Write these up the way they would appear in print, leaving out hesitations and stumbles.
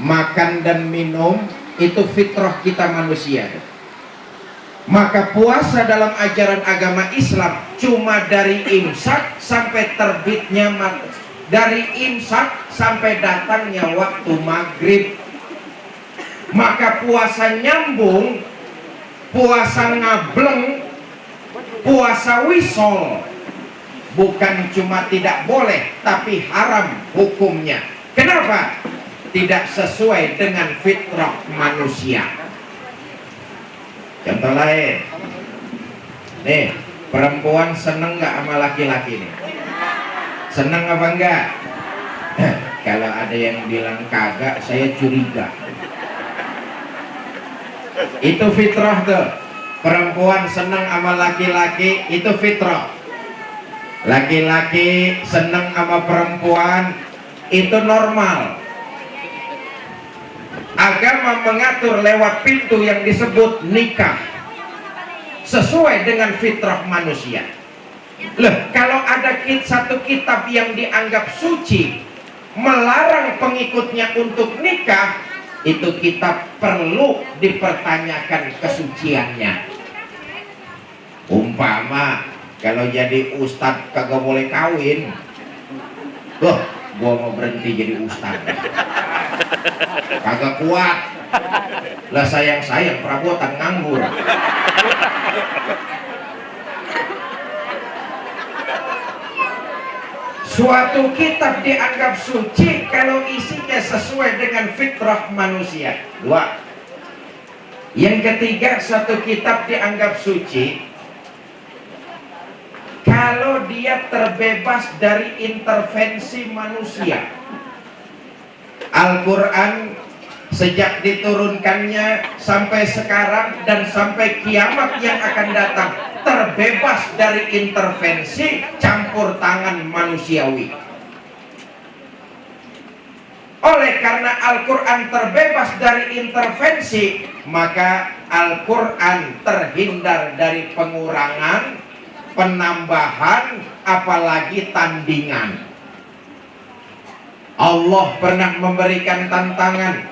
makan dan minum itu fitrah kita manusia. Maka puasa dalam ajaran agama Islam cuma dari imsak sampai terbitnya dari imsak sampai datangnya waktu maghrib. Maka puasa nyambung, puasa ngableng, puasa wisol bukan cuma tidak boleh tapi haram hukumnya. Kenapa? Tidak sesuai dengan fitrah manusia. Contoh lain, nih, perempuan seneng nggak sama laki-laki nih? Seneng apa enggak? Kalau ada yang bilang kagak, saya curiga. Itu fitrah tuh. Perempuan seneng sama laki-laki itu fitrah. Laki-laki seneng sama perempuan itu normal. Agama mengatur lewat pintu yang disebut nikah sesuai dengan fitrah manusia. Loh, kalau ada satu kitab yang dianggap suci melarang pengikutnya untuk nikah, itu kitab perlu dipertanyakan kesuciannya. Umpama kalau jadi ustadz kagak boleh kawin, loh, gua mau berhenti jadi ustadz. Kagak kuat lah, sayang perabotan nganggur. Suatu kitab dianggap suci kalau isinya sesuai dengan fitrah manusia. Dua. Yang ketiga, suatu kitab dianggap suci kalau dia terbebas dari intervensi manusia. Al-Quran sejak diturunkannya sampai sekarang dan sampai kiamat yang akan datang terbebas dari intervensi campur tangan manusiawi. Oleh karena Al-Quran terbebas dari intervensi, maka Al-Quran terhindar dari pengurangan, penambahan, apalagi tandingan. Allah pernah memberikan tantangan,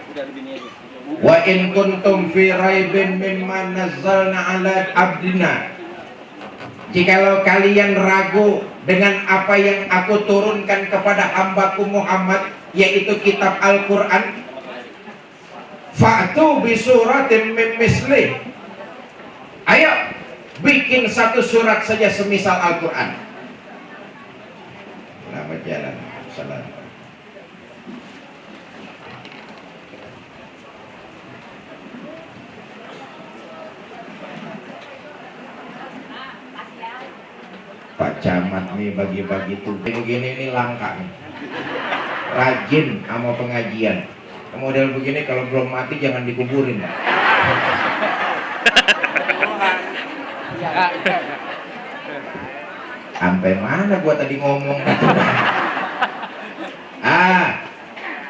wa in kuntum fi raibin mimma nazzalna ala abdina, jikalau kalian ragu dengan apa yang aku turunkan kepada hambaku Muhammad, yaitu kitab Al-Quran, fa'tu bi suratin min mislih, ayo bikin satu surat saja semisal Al-Quran. Selamat jalan. Salam. Pak Camat nih bagi-bagi tuh begini nih langka nih, rajin sama pengajian. Model begini kalau belum mati jangan dikuburin. Sampai mana gua tadi ngomong gitu.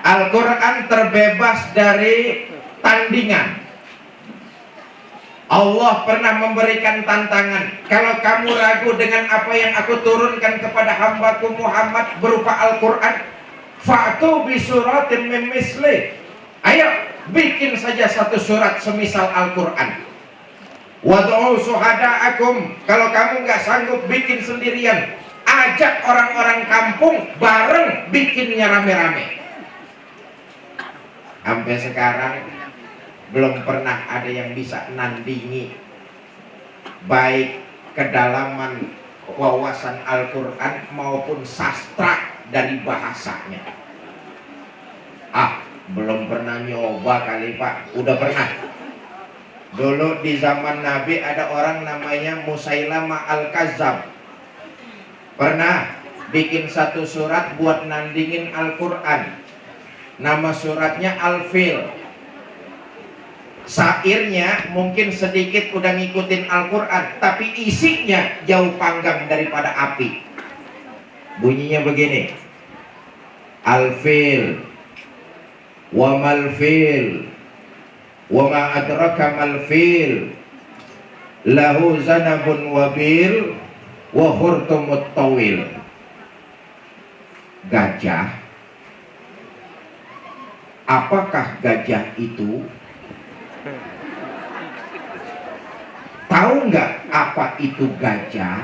Al-Quran terbebas dari tandingan. Allah pernah memberikan tantangan, kalau kamu ragu dengan apa yang aku turunkan kepada hambaku Muhammad berupa Al-Quran, fa'tu bi suratin min mislih, ayo bikin saja satu surat semisal Al-Quran. Wad'u suhada'akum, kalau kamu nggak sanggup bikin sendirian, ajak orang-orang kampung bareng bikinnya rame-rame. Sampai sekarang belum pernah ada yang bisa nandingi baik kedalaman wawasan Al-Quran maupun sastra dari bahasanya. Belum pernah nyoba kali Pak. Udah pernah. Dulu di zaman Nabi ada orang namanya Musailamah Al-Kazzab, pernah bikin satu surat buat nandingin Al-Quran. Nama suratnya Al-Fil. Syairnya mungkin sedikit udah ngikutin Al-Quran, tapi isinya jauh panggang daripada api. Bunyinya begini: Al-Fil, wa mal-fil, wa ma adraka mal-fil, lahu zanabun wabil, wa hurtumut tawil. Gajah apakah gajah itu? Tahu nggak apa itu gajah?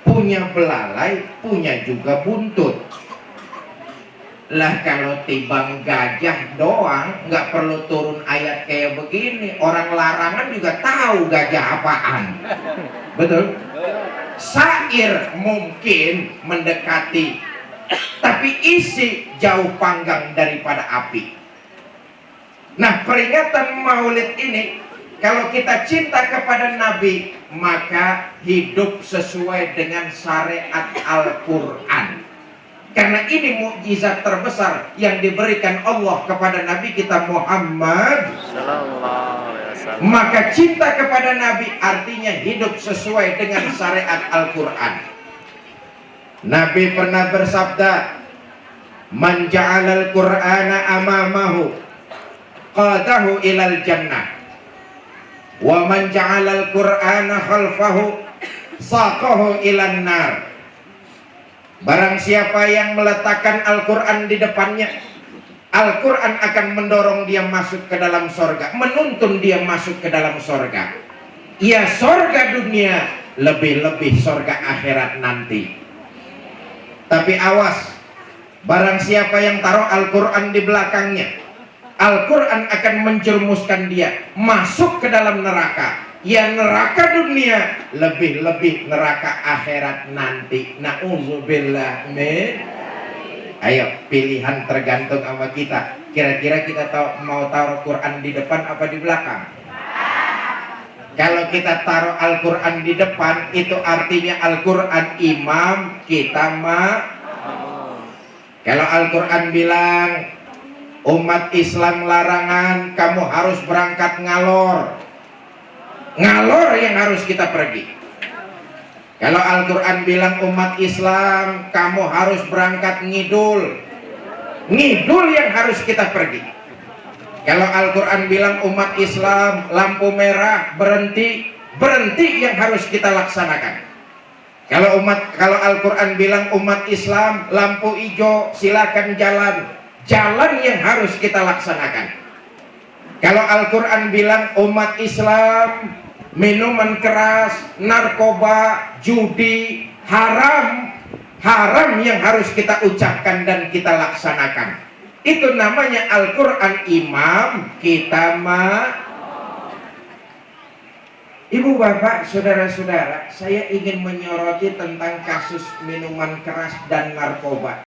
Punya belalai, punya juga buntut. Lah kalau timbang gajah doang, nggak perlu turun ayat kayak begini. Orang larangan juga tahu gajah apaan. Betul? Sair mungkin mendekati, tapi isi jauh panggang daripada api. Nah, peringatan Maulid ini, kalau kita cinta kepada Nabi, maka hidup sesuai dengan syariat Al-Quran. Karena ini mukjizat terbesar yang diberikan Allah kepada Nabi kita Muhammad. Maka cinta kepada Nabi artinya hidup sesuai dengan syariat Al-Quran. Nabi pernah bersabda, "Man ja'alal Qur'ana amamahu qadahu ilal jannah, wa man ja'alal Qur'ana khalfahu saqahu ilan nar." Barang siapa yang meletakkan Al-Quran di depannya, Al-Quran akan mendorong dia masuk ke dalam sorga, menuntun dia masuk ke dalam sorga. Ya sorga dunia, lebih-lebih sorga akhirat nanti. Tapi awas, barang siapa yang taruh Al-Quran di belakangnya, Al-Quran akan menjerumuskan dia masuk ke dalam neraka. Ya neraka dunia, lebih-lebih neraka akhirat nanti. Na'udzubillah min. Ayo, pilihan tergantung sama kita. Kira-kira kita mau taruh Quran di depan apa di belakang? Kalau kita taruh Al-Quran di depan, itu artinya Al-Quran imam, kita Kalau Al-Quran bilang umat Islam larangan, kamu harus berangkat ngalor. Ngalor yang harus kita pergi. Kalau Al-Quran bilang umat Islam, kamu harus berangkat ngidul. Ngidul yang harus kita pergi. Kalau Al-Quran bilang umat Islam, lampu merah, berhenti. Berhenti yang harus kita laksanakan. Kalau Al-Quran bilang umat Islam, lampu hijau, silakan jalan. Jalan yang harus kita laksanakan. Kalau Al-Quran bilang umat Islam, minuman keras, narkoba, judi, haram. Haram yang harus kita ucapkan dan kita laksanakan. Itu namanya Al-Quran imam, kita Ibu bapak, saudara-saudara, saya ingin menyoroti tentang kasus minuman keras dan narkoba.